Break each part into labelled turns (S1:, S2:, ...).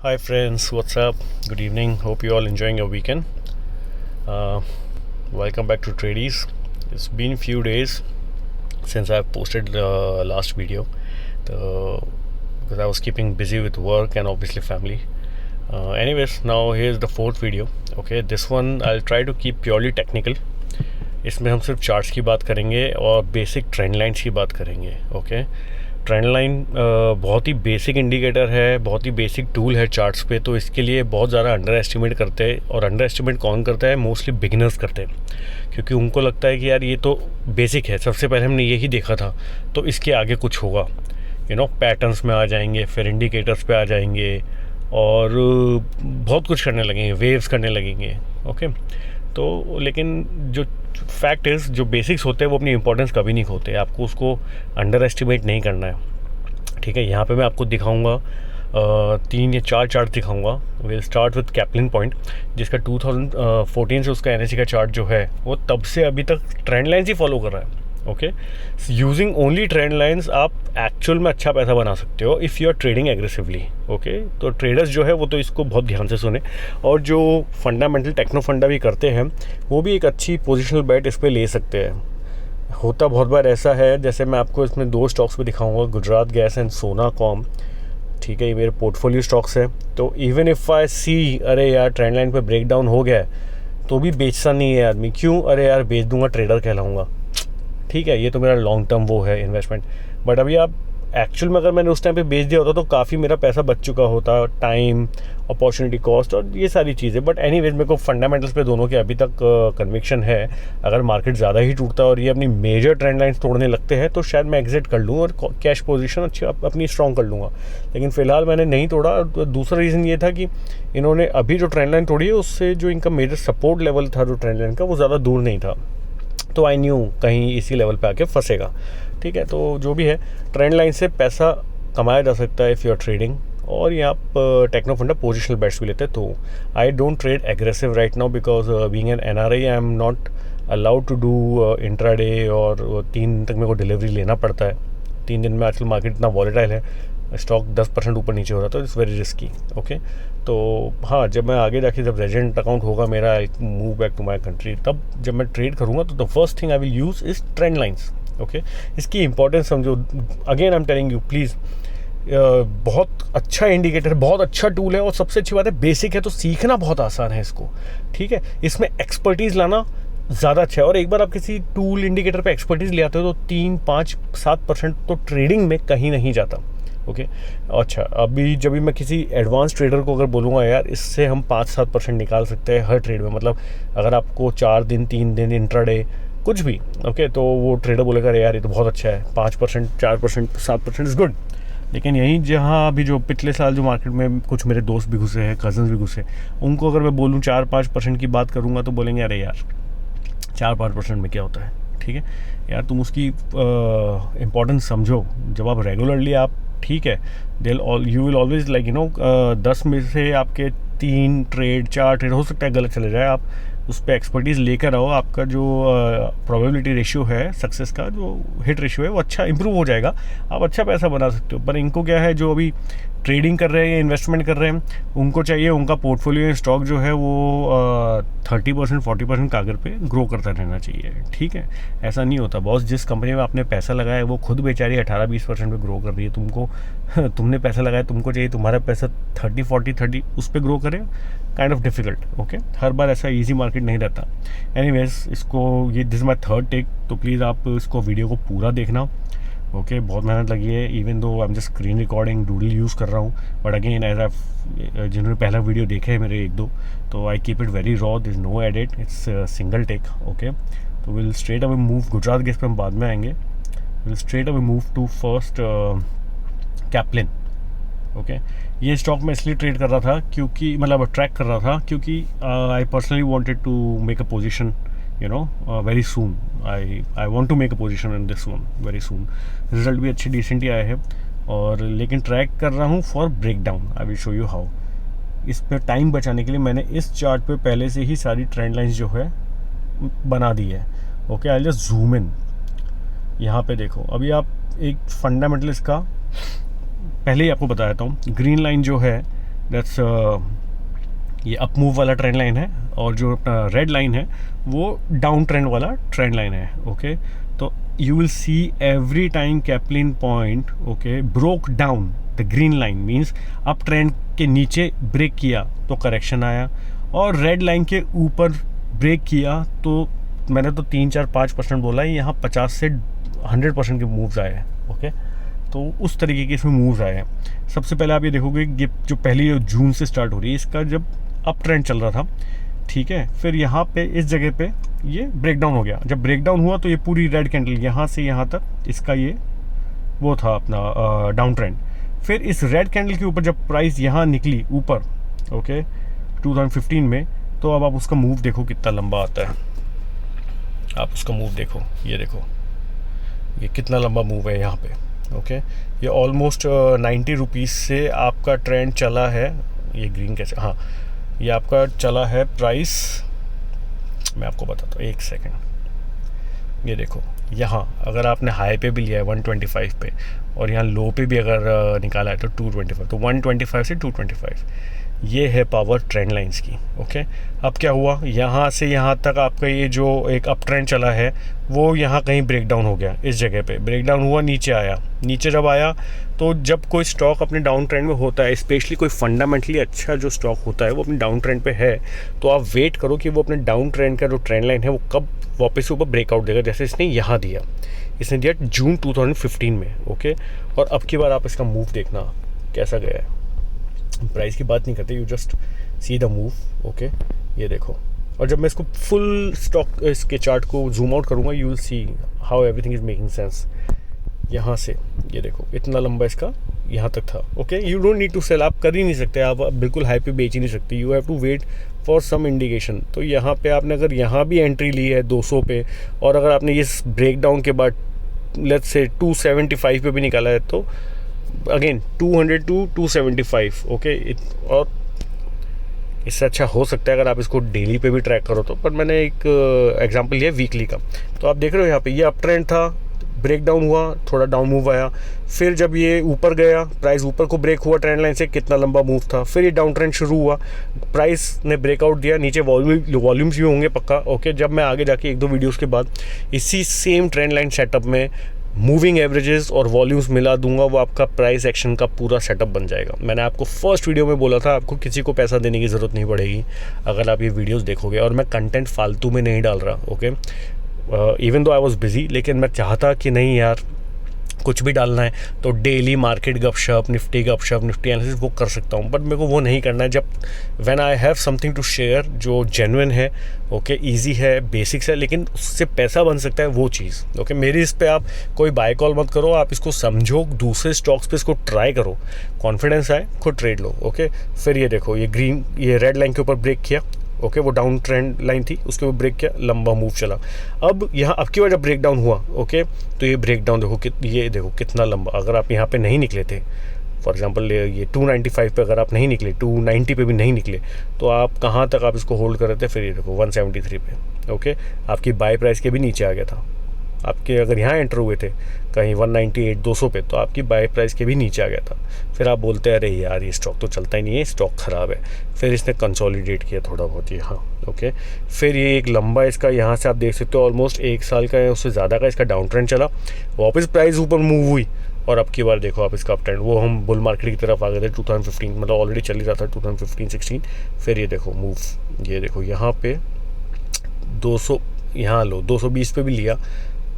S1: Hi friends, what's up? Good evening. Hope you all enjoying your weekend. Uh, Welcome back to Tradies. It's been few days since I've posted the last video, because I was keeping busy with work and obviously family. Anyways, now here's the fourth video. Okay, this one I'll try to keep purely technical. इसमें हम सिर्फ charts की बात करेंगे और basic trend lines की बात करेंगे. ओके, ट्रेंड लाइन बहुत ही बेसिक इंडिकेटर है, बहुत ही बेसिक टूल है चार्ट्स पे, तो इसके लिए बहुत ज़्यादा अंडर एस्टिमेट करते हैं. और अंडर एस्टिमेट कौन करता है? मोस्टली बिगिनर्स करते हैं, क्योंकि उनको लगता है कि यार ये तो बेसिक है, सबसे पहले हमने यही देखा था तो इसके आगे कुछ होगा. पैटर्न्स में आ जाएंगे, फिर इंडिकेटर्स पे आ जाएंगे और बहुत कुछ करने लगेंगे, वेव्स करने लगेंगे. ओके, तो लेकिन जो फैक्ट इज़, जो बेसिक्स होते हैं वो अपनी इंपॉर्टेंस कभी नहीं खोते. आपको उसको अंडर एस्टिमेट नहीं करना है. ठीक है, यहाँ पे मैं आपको दिखाऊंगा 3 या 4 चार्ट दिखाऊंगा. Will start with Caplin point, जिसका 2014 से उसका एनएससी का चार्ट जो है वो तब से अभी तक ट्रेंड लाइन्स ही फॉलो कर रहा है. Okay, using only trend lines आप एक्चुअल में अच्छा पैसा बना सकते हो if you are trading aggressively. Okay, तो ट्रेडर्स जो है वो तो इसको बहुत ध्यान से सुने, और जो फंडामेंटल टेक्नो फंडा भी करते हैं वो भी एक अच्छी पोजिशनल बैट इस पर ले सकते हैं. होता बहुत बार ऐसा है, जैसे मैं आपको इसमें 2 स्टॉक्स पे दिखाऊंगा, गुजरात गैस एंड सोना कॉम. ठीक है, ये मेरे पोर्टफोलियो स्टॉक्स है. तो इवन इफ़ आई सी अरे यार ट्रेंड लाइन पे ब्रेक डाउन हो गया है, तो भी बेचता नहीं है आदमी. क्यों? अरे यार बेच दूंगा, ट्रेडर कहलाऊंगा. ठीक है, ये तो मेरा लॉन्ग टर्म वो है इन्वेस्टमेंट. बट अभी आप एक्चुअल में अगर मैंने उस टाइम पे बेच दिया होता तो काफ़ी मेरा पैसा बच चुका होता, टाइम, अपॉर्चुनिटी कॉस्ट और ये सारी चीज़ें. बट एनीवेज मेरे को फंडामेंटल्स पे दोनों के अभी तक कन्विक्शन है. अगर मार्केट ज़्यादा ही टूटता है और ये अपनी मेजर ट्रेंड लाइन्स तोड़ने लगते हैं तो शायद मैं एग्जिट कर लूँ और कैश पोजीशन अच्छी अपनी स्ट्रॉन्ग कर लूँगा. लेकिन फ़िलहाल मैंने नहीं तोड़ा. तो दूसरा रीज़न ये था कि इन्होंने अभी जो ट्रेंड लाइन तोड़ी है उससे जो इनका मेजर सपोर्ट लेवल था जो ट्रेंड लाइन का, वो ज़्यादा दूर नहीं था. तो आई न्यू कहीं इसी लेवल पे आके फंसेगा. ठीक है, तो जो भी है, ट्रेंड लाइन से पैसा कमाया जा सकता है इफ़ यू आर ट्रेडिंग. और ये आप टेक्नो फंडा पोजिशनल बेट्स भी लेते हैं. तो I don't trade aggressive right now because being an NRI I am not allowed to do intraday, और 3 दिन तक मेरे को डिलीवरी लेना पड़ता है. 3 दिन में आजकल मार्केट इतना वॉलेटाइल है, स्टॉक 10% ऊपर नीचे हो रहा था, तो इट्स वेरी रिस्की. ओके, तो हाँ, जब मैं आगे जाके जब रेजिडेंट अकाउंट होगा मेरा, I move back to my country, तब जब मैं ट्रेड करूँगा तो the first thing I will use is trend lines. Okay, इसकी इंपॉर्टेंस समझो. Again I am telling you please, बहुत अच्छा इंडिकेटर, बहुत अच्छा टूल है, और सबसे अच्छी बात है बेसिक है, तो सीखना बहुत आसान है इसको. ठीक है, इसमें एक्सपर्टीज़ लाना ज़्यादा अच्छा है. और एक बार आप किसी टूल इंडिकेटर पे एक्सपर्टीज़ ले आते हो तो 3, 5, 7% तो ट्रेडिंग में कहीं नहीं जाता. ओके, अच्छा, अभी जब भी मैं किसी एडवांस ट्रेडर को अगर बोलूँगा यार इससे हम 5-7% निकाल सकते हैं हर ट्रेड में, मतलब अगर आपको 4 दिन 3 दिन इंट्राडे कुछ भी, ओके, तो वो ट्रेडर बोलेगा अरे यार ये तो बहुत अच्छा है, 5%, 4%, 7% इज़ गुड. लेकिन यहीं जहाँ अभी जो पिछले साल जो मार्केट में कुछ मेरे दोस्त भी घुसे हैं, कजन्स भी घुसे, उनको अगर मैं बोलूँ 4-5% की बात करूँगा तो बोलेंगे अरे यार 4-5% में क्या होता है. ठीक है यार, तुम उसकी इम्पोर्टेंस समझो. जब आप रेगुलरली आप, ठीक है, यू विल ऑलवेज लाइक 10 में से आपके 3 ट्रेड 4 ट्रेड हो सकता है गलत चले जाए. आप उस पर एक्सपर्टीज़ लेकर आओ, आपका जो प्रोबेबिलिटी रेशियो है सक्सेस का, जो हिट रेशियो है, वो अच्छा इंप्रूव हो जाएगा. आप अच्छा पैसा बना सकते हो. पर इनको क्या है, जो अभी ट्रेडिंग कर रहे हैं, इन्वेस्टमेंट कर रहे हैं, उनको चाहिए उनका पोर्टफोलियो स्टॉक जो है वो 30%, 40% कागर पे ग्रो करता रहना चाहिए. ठीक है, ऐसा नहीं होता बॉस. जिस कंपनी में आपने पैसा लगाया है वो खुद बेचारी 18-20% पे ग्रो कर रही है. तुमने पैसा लगाया, तुमको चाहिए तुम्हारा पैसा 30-40-30 उस पर ग्रो करे. Kind of difficult. ओके, हर बार ऐसा इजी मार्केट नहीं रहता. एनीवेज, इसको ये दिस माई थर्ड टेक, तो प्लीज़ आप इसको वीडियो को पूरा देखना. ओके, बहुत मेहनत लगी है. Even though I am just screen recording, doodle use कर रहा हूँ. बट अगेन एज आई, जिन्होंने पहला वीडियो देखे है मेरे 1-2, तो I keep it very raw, this no edit, it's single take. Okay, तो will straight away move, Gujarat Gas पे हम बाद में आएंगे. Will straight away move to first Caplin. Okay, ये स्टॉक मैं इसलिए ट्रेड कर रहा था क्योंकि, मतलब ट्रैक कर रहा था क्योंकि I personally wanted to make a position, very soon. I want to make a position in this one very soon. Result भी अच्छे डिसेंट ही आए हैं, और लेकिन ट्रैक कर रहा हूँ for break down. I will show you how. इस पर टाइम बचाने के लिए मैंने इस चार्ट पे पहले से ही सारी ट्रेंड लाइन्स जो है बना दी है. Okay, I just zoom in. यहाँ पे देखो, अभी आप एक फंडामेंटलिस्ट का पहले ही आपको बता देता हूँ. ग्रीन लाइन जो है दैट्स ये अप मूव वाला ट्रेंड लाइन है, और जो अपना रेड लाइन है वो डाउन ट्रेंड वाला ट्रेंड लाइन है। ओके, तो you will see every time Caplin point okay broke down the green line, means up trend के नीचे ब्रेक किया तो करेक्शन आया, और रेड लाइन के ऊपर ब्रेक किया तो मैंने तो 3-4-5% बोला है, यहाँ 50 से 100% के मूव्स आए हैं। ओके, तो उस तरीके के इसमें मूव्स आए हैं। सबसे पहले आप ये देखोगे ये जो पहली जून से स्टार्ट हो रही है, इसका जब अप ट्रेंड चल रहा था, ठीक है, फिर यहाँ पे इस जगह पे ये ब्रेक डाउन हो गया। जब ब्रेक डाउन हुआ तो ये पूरी रेड कैंडल यहाँ से यहाँ तक इसका ये वो था अपना डाउन ट्रेंड। फिर इस रेड कैंडल के ऊपर जब प्राइस यहाँ निकली ऊपर ओके 2015 में, तो अब आप उसका मूव देखो कितना लंबा आता है। आप उसका मूव देखो, ये देखो ये कितना लंबा मूव है यहाँ पे। ओके, ये ऑलमोस्ट 90 रुपीज़ से आपका ट्रेंड चला है। ये ग्रीन कैसे, हाँ ये आपका चला है प्राइस, मैं आपको बताता हूँ, एक सेकंड। ये देखो यहाँ अगर आपने हाई पे भी लिया है 125 पे, और यहाँ लो पे भी अगर निकाला है तो 225, तो 125 से 225 ये है पावर ट्रेंड लाइंस की। ओके, अब क्या हुआ, यहाँ से यहाँ तक आपका ये जो एक अप ट्रेंड चला है वो यहाँ कहीं ब्रेक डाउन हो गया, इस जगह पे ब्रेक डाउन हुआ, नीचे आया। नीचे जब आया तो जब कोई स्टॉक अपने डाउन ट्रेंड में होता है, स्पेशली कोई फंडामेंटली अच्छा जो स्टॉक होता है वो अपने डाउन ट्रेंड पे है, तो आप वेट करो कि वो अपने डाउन ट्रेंड का जो ट्रेंड लाइन है वो कब वापस ऊपर ब्रेकआउट देगा। जैसे इसने यहाँ दिया, इसने दिया जून 2015 में। ओके, और अब की बार आप इसका मूव देखना कैसा गया है। प्राइस की बात नहीं करते, you just see the move. Okay, ये देखो, और जब मैं इसको फुल स्टॉक इसके चार्ट को जूम आउट करूँगा, you will see how everything is making sense. यहाँ से ये देखो इतना लंबा इसका यहाँ तक था। Okay, you don't need to sell, आप कर ही नहीं सकते, आप बिल्कुल हाई पे बेच ही नहीं सकते, you have to wait for some indication. तो यहाँ पे आपने अगर यहाँ भी एंट्री ली है 200 पे, और अगर आपने इस ब्रेक डाउन के बाद लेट्स से 275 पे भी निकाला है, तो अगेन 200 to 275। ओके, और इससे अच्छा हो सकता है अगर आप इसको डेली पे भी ट्रैक करो तो, पर मैंने एक एग्जांपल लिया वीकली का। तो आप देख रहे हो यहाँ पे ये अप ट्रेंड था, ब्रेक डाउन हुआ, थोड़ा डाउन मूव आया, फिर जब ये ऊपर गया, प्राइस ऊपर को ब्रेक हुआ ट्रेंड लाइन से, कितना लंबा मूव था, फिर ये डाउन ट्रेंड शुरू हुआ, प्राइस ने ब्रेकआउट दिया, नीचे वॉल्यूम्स भी होंगे पक्का। ओके, जब मैं आगे जाके 1-2 वीडियोज़ के बाद इसी सेम ट्रेंड लाइन सेटअप में मूविंग एवरेजेस और वॉल्यूम्स मिला दूंगा, वो आपका प्राइस एक्शन का पूरा सेटअप बन जाएगा। मैंने आपको फर्स्ट वीडियो में बोला था आपको किसी को पैसा देने की ज़रूरत नहीं पड़ेगी अगर आप ये वीडियोस देखोगे, और मैं कंटेंट फालतू में नहीं डाल रहा। Okay, even though I was busy, लेकिन मैं चाहता कि नहीं यार कुछ भी डालना है तो डेली मार्केट गपशप, निफ्टी गपशप, निफ्टी एनालिसिस वो कर सकता हूँ, बट मेरे को वो नहीं करना है। जब when I have something to share जो जेन्युइन है, ओके, इजी है, बेसिक्स है, लेकिन उससे पैसा बन सकता है वो चीज़। ओके, मेरी इस पे आप कोई बाय कॉल मत करो, आप इसको समझो, दूसरे स्टॉक्स पे इसको ट्राई करो, कॉन्फिडेंस आए खुद ट्रेड लो। ओके, फिर ये देखो ये ग्रीन, ये रेड लाइन के ऊपर ब्रेक किया। ओके, वो डाउन ट्रेंड लाइन थी, उसके ऊपर ब्रेक किया, लंबा मूव चला। अब यहाँ अब की वजह ब्रेक डाउन हुआ। ओके, तो ये ब्रेक डाउन देखो ये देखो कितना लंबा, अगर आप यहाँ पे नहीं निकले थे, फॉर एग्जांपल ये 295 पे अगर आप नहीं निकले, 290 पे भी नहीं निकले, तो आप कहाँ तक आप इसको होल्ड कर रहे थे, फिर ये देखो 173 पे। ओके, आपकी बाय प्राइस के भी नीचे आ गया था, आपके अगर यहाँ एंटर हुए थे कहीं 198 200 पे, तो आपकी बाय प्राइस के भी नीचे आ गया था। फिर आप बोलते हैं अरे यार ये स्टॉक तो चलता ही नहीं है, स्टॉक ख़राब है। फिर इसने कंसोलिडेट किया थोड़ा बहुत ही, हाँ ओके। फिर ये एक लंबा इसका यहाँ से आप देख सकते हो ऑलमोस्ट 1 साल का है, उससे ज़्यादा का इसका डाउन ट्रेंड चला, वापस प्राइस ऊपर मूव हुई, और अब की बार देखो आप इसका अप ट्रेंड, वो हम बुल मार्केट की तरफ आ गए थे 2015, मतलब ऑलरेडी चल ही रहा था 2015-16। फिर ये देखो मूव, ये देखो यहाँ पे 200, यहाँ लो 220 पे भी लिया।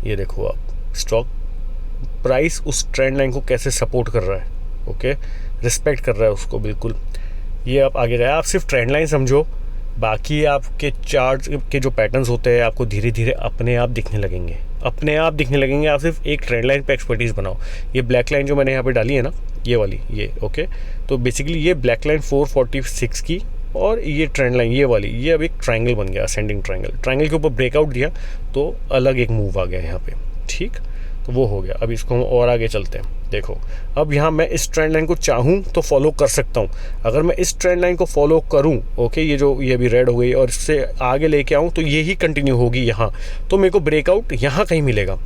S1: ये देखो आप स्टॉक प्राइस उस ट्रेंड लाइन को कैसे सपोर्ट कर रहा है, ओके, रिस्पेक्ट कर रहा है उसको बिल्कुल। ये आप आगे गए, आप सिर्फ ट्रेंड लाइन समझो, बाकी आपके चार्ट के जो पैटर्न्स होते हैं आपको धीरे धीरे अपने आप दिखने लगेंगे, अपने आप दिखने लगेंगे। आप सिर्फ एक ट्रेंड लाइन पे एक्सपर्टीज़ बनाओ। ये ब्लैक लाइन जो मैंने यहाँ पे डाली है ना, ये वाली, ये ओके, तो बेसिकली ये ब्लैक लाइन 446 की, और ये ट्रेंड लाइन ये वाली, ये अब एक ट्रायंगल बन गया, असेंडिंग ट्रायंगल। ट्रायंगल के ऊपर ब्रेकआउट दिया तो अलग एक मूव आ गया यहाँ पे, ठीक, तो वो हो गया। अब इसको हम और आगे चलते हैं। देखो अब यहाँ मैं इस ट्रेंड लाइन को चाहूँ तो फॉलो कर सकता हूँ। अगर मैं इस ट्रेंड लाइन को फॉलो करूँ, ओके, ये जो ये अभी रेड हो गई, और इससे आगे लेके आऊँ तो ये ही कंटिन्यू होगी यहाँ, तो मेरे को ब्रेकआउट यहाँ कहीं मिलेगा।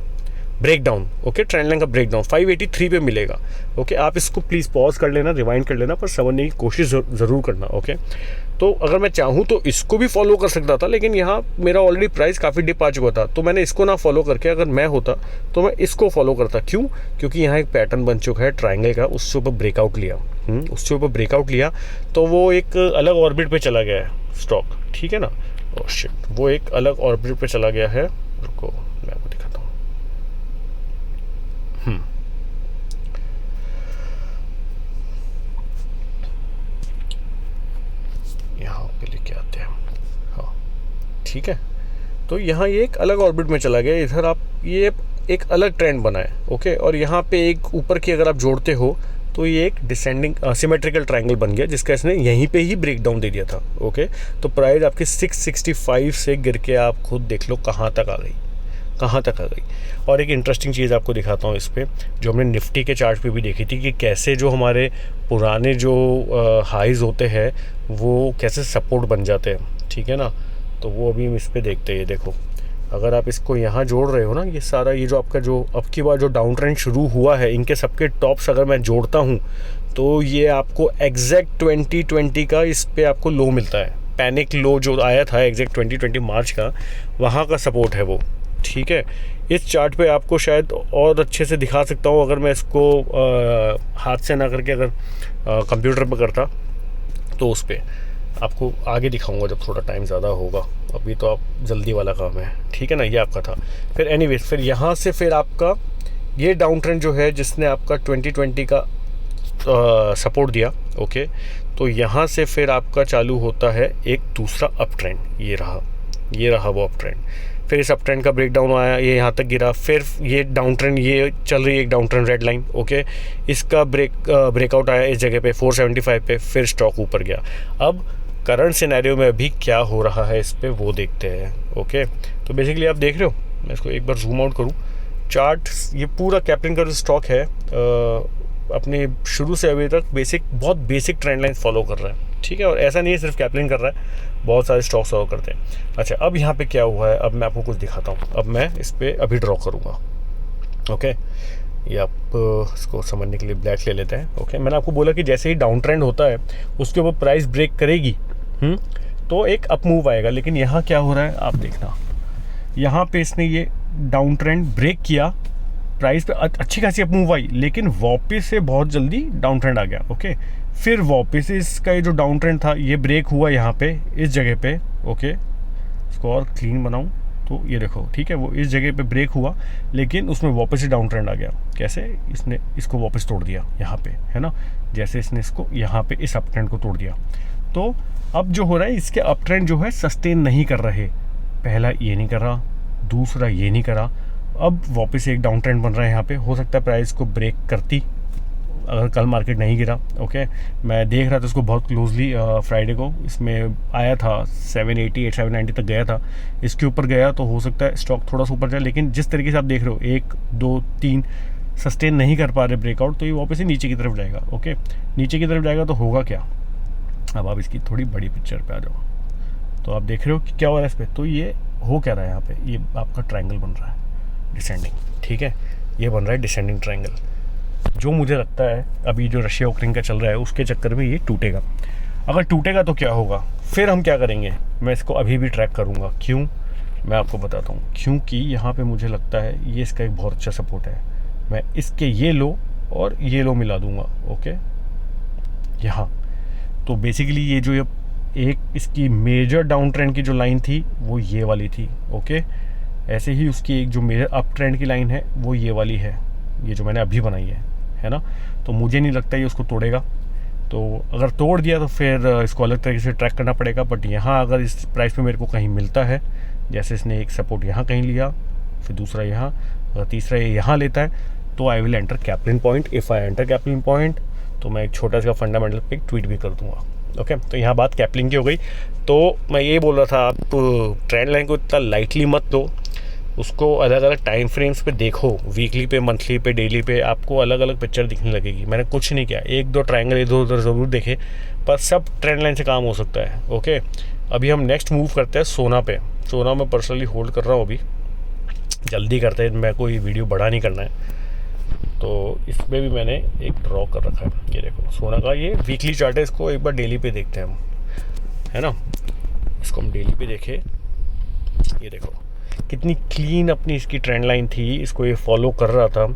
S1: Break down, okay, trend line का ब्रेक डाउन 583 पे मिलेगा। ओके, आप इसको प्लीज़ पॉज कर लेना, रिवाइंड कर लेना, पर समझने की कोशिश ज़रूर करना। ओके, तो अगर मैं चाहूँ तो इसको भी फॉलो कर सकता था, लेकिन यहाँ मेरा ऑलरेडी प्राइस काफ़ी डिप आ चुका था, तो मैंने इसको ना फॉलो करके अगर मैं होता तो मैं इसको फॉलो करता। क्यों? क्योंकि यहाँ एक पैटर्न बन चुका है ट्रायंगल का, उससे ऊपर ब्रेकआउट लिया, उससे ऊपर ब्रेकआउट लिया तो वो एक अलग ऑर्बिट पे चला गया है स्टॉक, ठीक है ना। ओह शिट, वो एक अलग ऑर्बिट पे चला गया है। रुको मैं आपको दिखाता हूँ। यहाँ पे लेके आते हैं, हाँ ठीक है। तो यहाँ ये एक अलग ऑर्बिट में चला गया, इधर आप ये एक अलग ट्रेंड बना है। ओके, और यहाँ पे एक ऊपर की अगर आप जोड़ते हो तो ये एक डिसेंडिंग सिमेट्रिकल ट्रायंगल बन गया, जिसका इसने यहीं पे ही ब्रेक डाउन दे दिया था। ओके, तो प्राइस आपकी 665 से गिर के आप खुद देख लो कहाँ तक आ गई, कहाँ तक आ गई। और एक इंटरेस्टिंग चीज़ आपको दिखाता हूँ इस पर, जो हमने निफ्टी के चार्ट पे भी देखी थी कि कैसे जो हमारे पुराने जो हाइज़ होते हैं वो कैसे सपोर्ट बन जाते हैं, ठीक है ना। तो वो अभी हम इस पर देखते हैं। देखो, अगर आप इसको यहाँ जोड़ रहे हो ना, ये सारा ये जो आपका जो अब की बार जो डाउन ट्रेंड शुरू हुआ है, इनके सबके टॉप्स अगर मैं जोड़ता हूँ तो ये आपको एग्जैक्ट 2020 का इस पे आपको लो मिलता है। पैनिक लो जो आया था एग्जैक्ट 2020 मार्च का, वहाँ का सपोर्ट है वो, ठीक है। इस चार्ट पे आपको शायद और अच्छे से दिखा सकता हूँ, अगर मैं इसको हाथ से ना करके अगर कंप्यूटर पर करता तो उस पर आपको आगे दिखाऊंगा जब थोड़ा टाइम ज़्यादा होगा। अभी तो आप जल्दी वाला काम है, ठीक है ना। ये आपका था। फिर एनीवेज, फिर यहाँ से फिर आपका ये डाउन ट्रेंड जो है जिसने आपका 2020 का सपोर्ट दिया, ओके, तो यहाँ से फिर आपका चालू होता है एक दूसरा अप ट्रेंड। ये रहा वो अप ट्रेंड। फिर इस अप ट्रेंड का ब्रेक डाउन आया, ये यहाँ तक गिरा। फिर ये डाउन ट्रेंड, ये चल रही है एक down trend red line, okay, इसका ब्रेकआउट आया इस जगह पे 475 पे, फिर स्टॉक ऊपर गया। अब करंट सिनेरियो में अभी क्या हो रहा है इस पे वो देखते हैं। ओके, तो बेसिकली आप देख रहे हो, मैं इसको एक बार जूम आउट करूँ, चार्ट ये पूरा कैप्लिन का जो स्टॉक है अपने शुरू से अभी तक बहुत बेसिक ट्रेंड लाइन फॉलो कर रहा है, ठीक है। और ऐसा नहीं है सिर्फ कैप्लिन कर रहा है, बहुत सारे स्टॉक फॉलो करते हैं। अच्छा, अब यहाँ पे क्या हुआ है, अब मैं आपको कुछ दिखाता हूँ। अब मैं इस पर अभी ड्रॉ करूँगा। ओके, ये आप इसको समझने के लिए ब्लैक ले लेते हैं। ओके, मैंने आपको बोला कि जैसे ही डाउन ट्रेंड होता है उसके ऊपर प्राइस ब्रेक करेगी तो एक अप मूव आएगा। लेकिन यहाँ क्या हो रहा है आप देखना, यहाँ पे इसने ये डाउन ट्रेंड ब्रेक किया, प्राइस पे अच्छी खासी अप मूव आई, लेकिन वापस से बहुत जल्दी डाउन ट्रेंड आ गया। ओके, फिर वापस इसका ये जो डाउन ट्रेंड था ये ब्रेक हुआ यहाँ पे इस जगह पे। ओके, इसको और क्लीन बनाऊँ तो ये देखो, ठीक है, वो इस जगह पे ब्रेक हुआ, लेकिन उसमें वापस ही डाउन ट्रेंड आ गया। कैसे? इसने इसको वापस तोड़ दिया यहाँ पे, है ना, जैसे इसने इसको यहाँ पे इस अप ट्रेंड को तोड़ दिया। तो अब जो हो रहा है, इसके अप ट्रेंड जो है सस्टेन नहीं कर रहे। पहला ये नहीं कर रहा, दूसरा ये नहीं करा, अब वापस एक डाउन ट्रेंड बन रहा है यहाँ पे। हो सकता है प्राइस को ब्रेक करती अगर कल मार्केट नहीं गिरा। ओके, मैं देख रहा था इसको बहुत क्लोजली, फ्राइडे को इसमें आया था 780 790 तक गया था, इसके ऊपर गया तो हो सकता है स्टॉक थोड़ा सा ऊपर जाए। लेकिन जिस तरीके से आप देख रहे हो 1 2 3 सस्टेन नहीं कर पा रहे ब्रेकआउट, तो ये वापस ही नीचे की तरफ जाएगा। ओके, नीचे की तरफ जाएगा तो होगा क्या, अब आप इसकी थोड़ी बड़ी पिक्चर पे आ जाओ तो आप देख रहे हो कि क्या हो रहा है इस पर। तो ये हो क्या रहा है यहाँ पे, ये आपका ट्रायंगल बन रहा है डिसेंडिंग, ठीक है, ये बन रहा है डिसेंडिंग ट्रायंगल, जो मुझे लगता है अभी जो रशिया यूक्रेन का चल रहा है उसके चक्कर में ये टूटेगा। अगर टूटेगा तो क्या होगा, फिर हम क्या करेंगे, मैं इसको अभी भी ट्रैक करूँगा। क्यों, मैं आपको बताता हूँ। क्योंकि यहाँ पे मुझे लगता है ये इसका एक बहुत अच्छा सपोर्ट है। मैं इसके ये लो और ये लो मिला दूँगा। ओके, यहाँ तो बेसिकली ये जो एक इसकी मेजर डाउन ट्रेंड की जो लाइन थी वो ये वाली थी। ओके, ऐसे ही उसकी एक जो मेजर अप ट्रेंड की लाइन है वो ये वाली है, ये जो मैंने अभी बनाई है ना। तो मुझे नहीं लगता ये उसको तोड़ेगा। तो अगर तोड़ दिया तो फिर इसको अलग तरीके से ट्रैक करना पड़ेगा। बट यहाँ अगर इस प्राइस पे मेरे को कहीं मिलता है, जैसे इसने एक सपोर्ट यहाँ कहीं लिया, फिर दूसरा यहाँ, अगर तीसरा ये यहाँ लेता है, तो I will enter Caplin point. If I enter Caplin point तो मैं एक छोटा सा फंडामेंटल पे ट्वीट भी कर दूंगा। ओके, तो यहाँ बात कैप्लिन की हो गई। तो मैं ये बोल रहा था, आप ट्रेंड लाइन को इतना लाइटली मत दो, उसको अलग अलग टाइम फ्रेम्स पे देखो, वीकली पे, मंथली पे, डेली पे, आपको अलग अलग पिक्चर दिखने लगेगी। मैंने कुछ नहीं किया, 1-2 ट्रायंगल इधर उधर ज़रूर देखे, पर सब ट्रेंड लाइन से काम हो सकता है। ओके, अभी हम नेक्स्ट मूव करते हैं सोना पे। सोना मैं पर्सनली होल्ड कर रहा हूँ अभी, जल्दी करते हैं, मैं कोई वीडियो बड़ा नहीं करना है, तो इसमें भी मैंने एक ड्रॉ कर रखा है। ये देखो सोना का ये वीकली चार्ट है, इसको एक बार डेली पे देखते हैं हम, है ना। इसको हम डेली पे देखें, ये देखो कितनी क्लीन अपनी इसकी ट्रेंड लाइन थी, इसको ये फॉलो कर रहा था,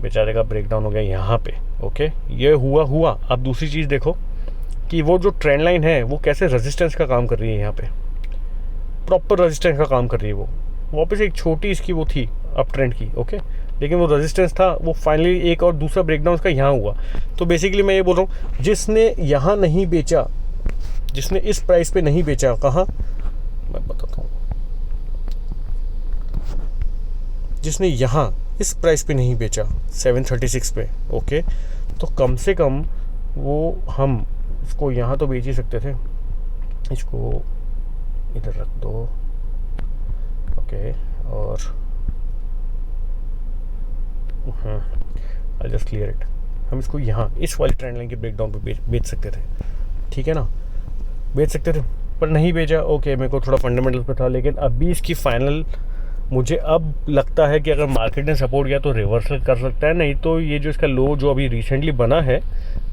S1: बेचारे का ब्रेकडाउन हो गया यहाँ पे। ओके, ये हुआ। अब दूसरी चीज़ देखो कि वो जो ट्रेंड लाइन है वो कैसे रेजिस्टेंस का काम कर रही है, यहाँ पे प्रॉपर रेजिस्टेंस का काम कर रही है। वो वापस एक छोटी इसकी वो थी अप ट्रेंड की, ओके, लेकिन वो रेजिस्टेंस था, वो फाइनली एक और दूसरा ब्रेकडाउन उसका यहाँ हुआ। तो बेसिकली मैं ये बोल रहा हूँ, जिसने यहाँ नहीं बेचा, जिसने इस प्राइस पे नहीं बेचा, कहाँ मैं बताता हूँ, जिसने यहाँ इस प्राइस पे नहीं बेचा 736 पे, ओके, तो कम से कम वो हम इसको यहाँ तो बेच ही सकते थे। इसको इधर रख दो, ओके, और आई जस्ट क्लियर इट। हम इसको यहाँ इस वाली ट्रेंड लाइन के ब्रेकडाउन पे बेच सकते थे, ठीक है ना, बेच सकते थे, पर नहीं बेचा। ओके, मेरे को थोड़ा फंडामेंटल्स पे था, लेकिन अभी इसकी फाइनल मुझे अब लगता है कि अगर मार्केट ने सपोर्ट किया तो रिवर्सल कर सकता है, नहीं तो ये जो इसका लो जो अभी रिसेंटली बना है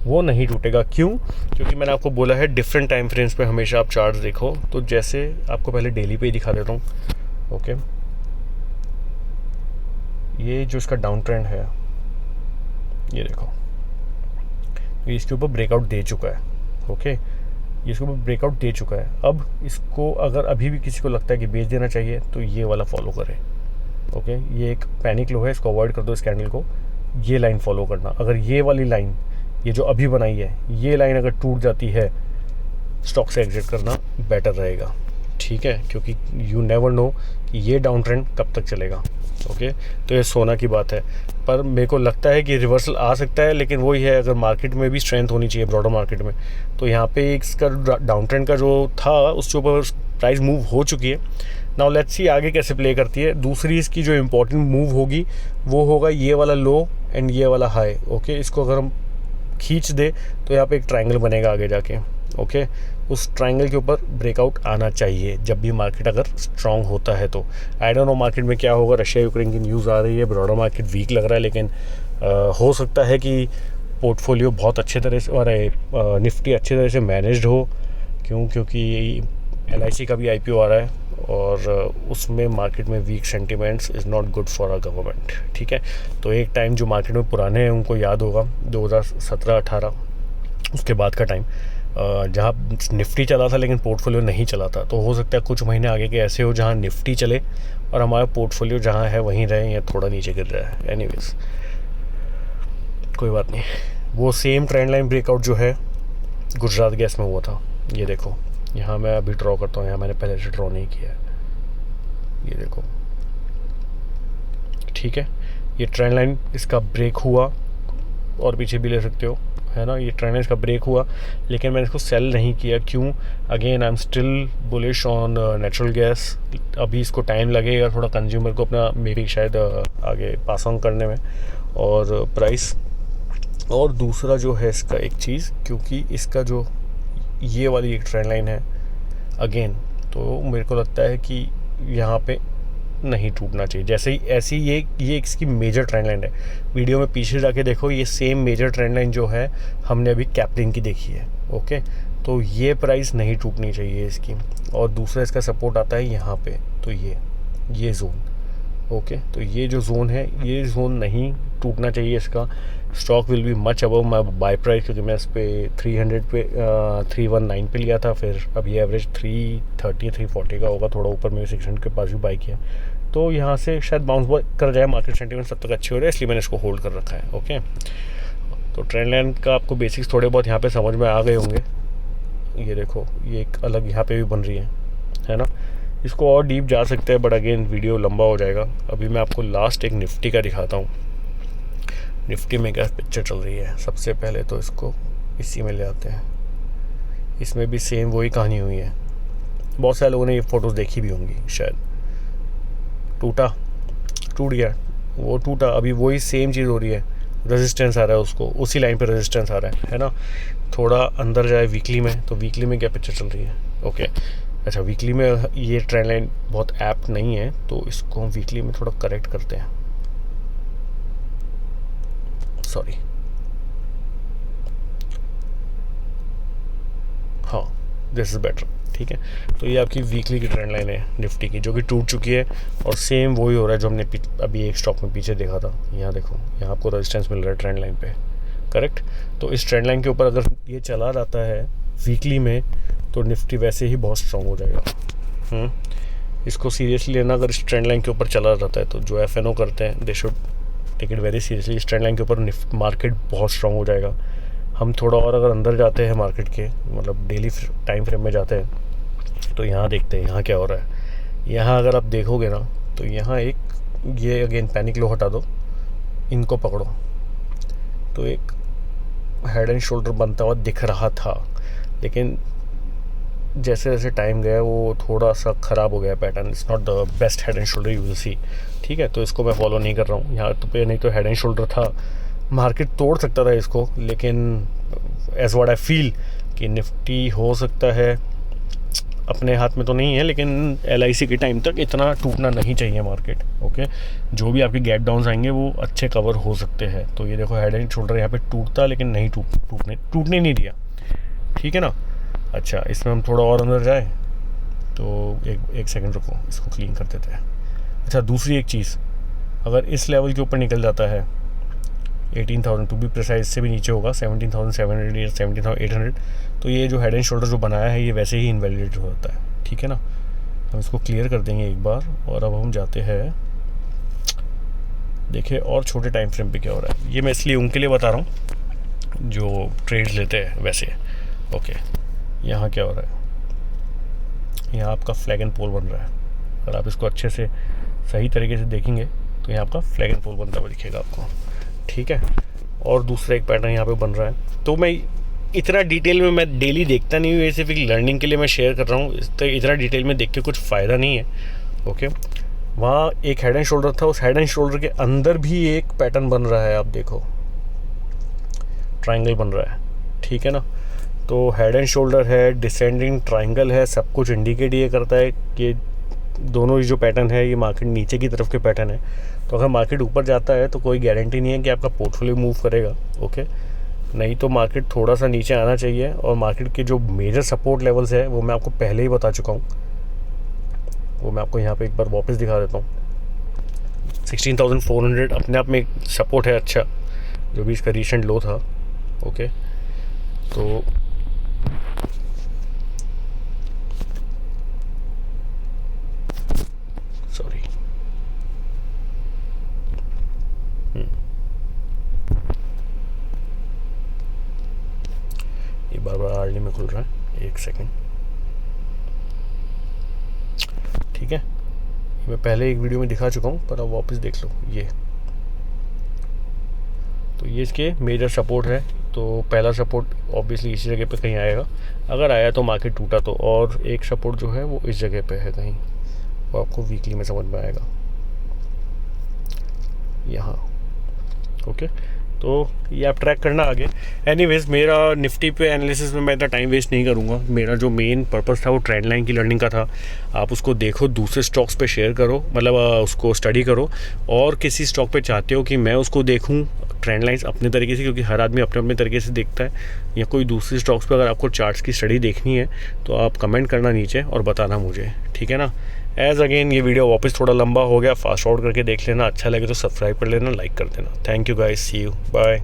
S1: वो नहीं टूटेगा। क्यों? क्योंकि मैंने आपको बोला है डिफरेंट टाइम फ्रेम्स पे हमेशा आप चार्ट्स देखो। तो जैसे आपको पहले डेली पे ही दिखा देता हूँ, ओके, ये जो इसका डाउन ट्रेंड है, ये देखो, ये इसके ऊपर ब्रेकआउट दे चुका है, ओके, ये इसके ऊपर ब्रेकआउट दे चुका है। अब इसको अगर अभी भी किसी को लगता है कि बेच देना चाहिए तो ये वाला फॉलो करें, ओके, ये एक पैनिक लो है, इसको अवॉइड कर दो, इस कैंडल को, ये लाइन फॉलो करना। अगर ये वाली लाइन, ये जो अभी बनाई है, ये लाइन अगर टूट जाती है, स्टॉक से एग्जिट करना बेटर रहेगा, ठीक है, क्योंकि यू नेवर नो कि ये डाउन ट्रेंड कब तक चलेगा, ओके। तो ये सोना की बात है, पर मेरे को लगता है कि रिवर्सल आ सकता है, लेकिन वही है, अगर मार्केट में भी स्ट्रेंथ होनी चाहिए, ब्रॉडर मार्केट में, तो यहाँ पे इसका डाउन ट्रेंड का जो था उसके ऊपर प्राइस मूव हो चुकी है। नाउ लेट्स सी आगे कैसे प्ले करती है। दूसरी इसकी जो इम्पोर्टेंट मूव होगी वो होगा ये वाला लो एंड ये वाला हाई, ओके, इसको अगर हम खींच दे तो यहाँ पे एक ट्रायंगल बनेगा आगे जाके, ओके, उस ट्रायंगल के ऊपर ब्रेकआउट आना चाहिए जब भी मार्केट अगर स्ट्रांग होता है। तो आई डोंट नो मार्केट में क्या होगा, रशिया यूक्रेन की न्यूज़ आ रही है, ब्रॉडर मार्केट वीक लग रहा है, लेकिन हो सकता है कि पोर्टफोलियो बहुत अच्छे तरह से और निफ्टी अच्छे तरह से मैनेज्ड हो। क्योंकि LIC का भी IPO आ रहा है और उसमें मार्केट में weak sentiments is not good for a government, ठीक है। तो एक टाइम जो मार्केट में पुराने हैं उनको याद होगा 2017-18, उसके बाद का टाइम जहाँ निफ्टी चला था लेकिन पोर्टफोलियो नहीं चला था। तो हो सकता है कुछ महीने आगे के ऐसे हो जहाँ निफ्टी चले और हमारा पोर्टफोलियो जहाँ है वहीं रहे या थोड़ा नीचे गिर रहा है। एनीवेज कोई बात नहीं। वो सेम ट्रेंड लाइन ब्रेकआउट जो है गुजरात गैस में हुआ था, ये देखो, यहाँ मैं अभी ड्रॉ करता हूँ, यहाँ मैंने पहले से ड्रॉ नहीं किया है, ये देखो, ठीक है। ये ट्रेंड लाइन इसका ब्रेक हुआ और पीछे भी ले सकते हो, है ना, ये ट्रेंड इसका ब्रेक हुआ, लेकिन मैंने इसको सेल नहीं किया। क्यों? Again I am still bullish on natural gas. अभी इसको टाइम लगेगा थोड़ा कंज्यूमर को अपना मे बी शायद आगे पास ऑन करने में और प्राइस। और दूसरा जो है इसका एक चीज़, क्योंकि इसका जो ये वाली एक ट्रेंड लाइन है अगेन, तो मेरे को लगता है कि यहाँ पे नहीं टूटना चाहिए। जैसे ही ऐसी ये इसकी मेजर ट्रेंड लाइन है, वीडियो में पीछे जाके देखो, ये सेम मेजर ट्रेंड लाइन जो है हमने अभी कैप्लिन की देखी है, ओके। तो ये प्राइस नहीं टूटनी चाहिए इसकी। और दूसरा इसका सपोर्ट आता है यहाँ पे, तो ये जोन, ओके। तो ये जो जोन है, ये जोन नहीं टूटना चाहिए इसका। Stock will be much above my buy price, क्योंकि मैं इस पर 300 पे 319 पे लिया था, फिर अभी एवरेज 330 340 का होगा, थोड़ा ऊपर में 600 के पास भी बाई किया। तो यहाँ से शायद बाउंस बैक कर जाए, मार्केट सेंटीमेंट तब तक अच्छे हो रहे हैं, इसलिए मैंने इसको होल्ड कर रखा है, ओके। तो ट्रेंड लाइन का आपको बेसिक्स थोड़े बहुत यहाँ पे समझ में आ गए होंगे। ये देखो, ये एक अलग यहाँ पे भी बन रही है ना। इसको और डीप जा सकते हैं, बट अगेन वीडियो लंबा हो जाएगा। अभी मैं आपको लास्ट एक निफ्टी का दिखाता हूँ। निफ्टी में क्या पिक्चर चल रही है। सबसे पहले तो इसको इसी में ले आते हैं। इसमें भी सेम वही कहानी हुई है। बहुत सारे लोगों ने ये फ़ोटोज़ देखी भी होंगी शायद। टूट गया, वो टूटा, अभी वही सेम चीज़ हो रही है। रेजिस्टेंस आ रहा है उसको, उसी लाइन पे रेजिस्टेंस आ रहा है ना। थोड़ा अंदर जाए वीकली में, तो वीकली में क्या पिक्चर चल रही है, ओके। अच्छा, वीकली में ये ट्रेंड लाइन बहुत ऐप नहीं है, तो इसको हम वीकली में थोड़ा करेक्ट करते हैं। सॉरी, हाँ, दिस इज़ बेटर। ठीक है, तो ये आपकी वीकली की ट्रेंड लाइन है निफ्टी की, जो कि टूट चुकी है, और सेम वही हो रहा है जो हमने अभी एक स्टॉक में पीछे देखा था। यहाँ देखो, यहाँ आपको रेजिस्टेंस मिल रहा है ट्रेंड लाइन पे, करेक्ट। तो इस ट्रेंड लाइन के ऊपर अगर ये चला जाता है वीकली में, तो निफ्टी वैसे ही बहुत स्ट्रॉन्ग हो जाएगा। इसको सीरियसली लेना, अगर इस ट्रेंड लाइन के ऊपर चला जाता है, तो जो एफएनओ करते हैं they should take it very seriously. इस ट्रेंड लाइन के ऊपर मार्केट बहुत स्ट्रॉन्ग हो जाएगा। हम थोड़ा और अगर अंदर जाते हैं मार्केट के, मतलब डेली टाइम फ्रेम में जाते हैं, तो यहाँ देखते हैं यहाँ क्या हो रहा है। यहाँ अगर आप देखोगे ना, तो यहाँ एक ये अगेन पैनिक लो हटा दो, इनको पकड़ो, तो एक हेड एंड शोल्डर बनता हुआ दिख रहा था, लेकिन जैसे जैसे टाइम गया वो थोड़ा सा ख़राब हो गया pattern. It's not the best head and shoulder you will see. ठीक है, तो इसको मैं फॉलो नहीं कर रहा हूँ यहाँ तो पे। नहीं तो हेड एंड शोल्डर था, मार्केट तोड़ सकता था इसको, लेकिन एज व्हाट आई फील कि निफ्टी हो सकता है, अपने हाथ में तो नहीं है, लेकिन LIC के टाइम तक इतना टूटना नहीं चाहिए मार्केट। ओके, जो भी आपके गैप डाउन्स आएंगे वो अच्छे कवर हो सकते हैं। तो ये देखो, हेड एंड शोल्डर यहाँ पे टूटता, लेकिन नहीं टूटने नहीं दिया। ठीक है ना। अच्छा, इसमें हम थोड़ा और अंदर जाए तो एक सेकंड रुको, इसको क्लीन कर देते हैं। अच्छा, दूसरी एक चीज़, अगर इस लेवल के ऊपर निकल जाता है 18,000 टू बी प्रिसाइज, से भी नीचे होगा 17,700 या 17,800, तो ये जो हेड एंड शोल्डर जो बनाया है ये वैसे ही इनवैलिडेट हो जाता है। ठीक है ना, हम इसको क्लियर कर देंगे एक बार। और अब हम जाते हैं, देखिए और छोटे टाइम फ्रेम पे क्या हो रहा है। ये मैं इसलिए उनके लिए बता रहा हूँ जो ट्रेड्स लेते हैं वैसे। ओके, यहाँ क्या हो रहा है, यहाँ आपका फ्लैग एंड पोल बन रहा है। अगर आप इसको अच्छे से सही तरीके से देखेंगे तो यहाँ आपका फ्लैग एंड पोल बनता हुआ दिखेगा आपको। ठीक है, और दूसरा एक पैटर्न यहाँ पे बन रहा है। तो मैं इतना डिटेल में मैं डेली देखता नहीं हूँ, ये सिर्फ एक लर्निंग के लिए मैं शेयर कर रहा हूँ। तो इतना डिटेल में देख के कुछ फ़ायदा नहीं है। ओके, वहाँ एक हेड एंड शोल्डर था, उस हेड एंड शोल्डर के अंदर भी एक पैटर्न बन रहा है, आप देखो ट्राइंगल बन रहा है। ठीक है ना, तो हेड एंड शोल्डर है, डिसेंडिंग ट्राइंगल है, सब कुछ इंडिकेट ये करता है कि दोनों ही जो पैटर्न है ये मार्केट नीचे की तरफ के पैटर्न है। तो अगर मार्केट ऊपर जाता है तो कोई गारंटी नहीं है कि आपका पोर्टफोलियो मूव करेगा। ओके, नहीं तो मार्केट थोड़ा सा नीचे आना चाहिए। और मार्केट के जो मेजर सपोर्ट लेवल्स है वो मैं आपको पहले ही बता चुका हूँ, वो मैं आपको यहाँ पे एक बार वापस दिखा देता हूँ। 16,400 अपने आप में एक सपोर्ट है अच्छा, जो भी इसका रिसेंट लो था। ओके, तो सॉरी, ये बार बार आर्ली में खुल रहा है, एक सेकंड। ठीक है, मैं पहले एक वीडियो में दिखा चुका हूँ, पर अब वापस देख लो। ये तो ये इसके मेजर सपोर्ट है। तो पहला सपोर्ट ऑब्वियसली इसी जगह पे कहीं आएगा, अगर आया तो मार्केट टूटा तो। और एक सपोर्ट जो है वो इस जगह पे है कहीं, वो आपको वीकली में समझ में आएगा यहाँ। ओके, तो ये आप ट्रैक करना आगे। एनीवेज, मेरा निफ्टी पे एनालिसिस में मैं इतना टाइम वेस्ट नहीं करूँगा। मेरा जो मेन पर्पस था वो ट्रेंड लाइन की लर्निंग का था। आप उसको देखो, दूसरे स्टॉक्स पे शेयर करो, मतलब उसको स्टडी करो। और किसी स्टॉक पे चाहते हो कि मैं उसको देखूँ ट्रेंड लाइंस अपने तरीके से, क्योंकि हर आदमी अपने अपने तरीके से देखता है, या कोई दूसरी स्टॉक्स पे अगर आपको चार्ट्स की स्टडी देखनी है तो आप कमेंट करना नीचे और बताना मुझे। ठीक है ना। एज अगेन ये वीडियो वापस थोड़ा लंबा हो गया, फास्ट फॉरवर्ड करके देख लेना। अच्छा लगे तो सब्सक्राइब कर लेना, लाइक कर देना। Thank you guys, see you, bye.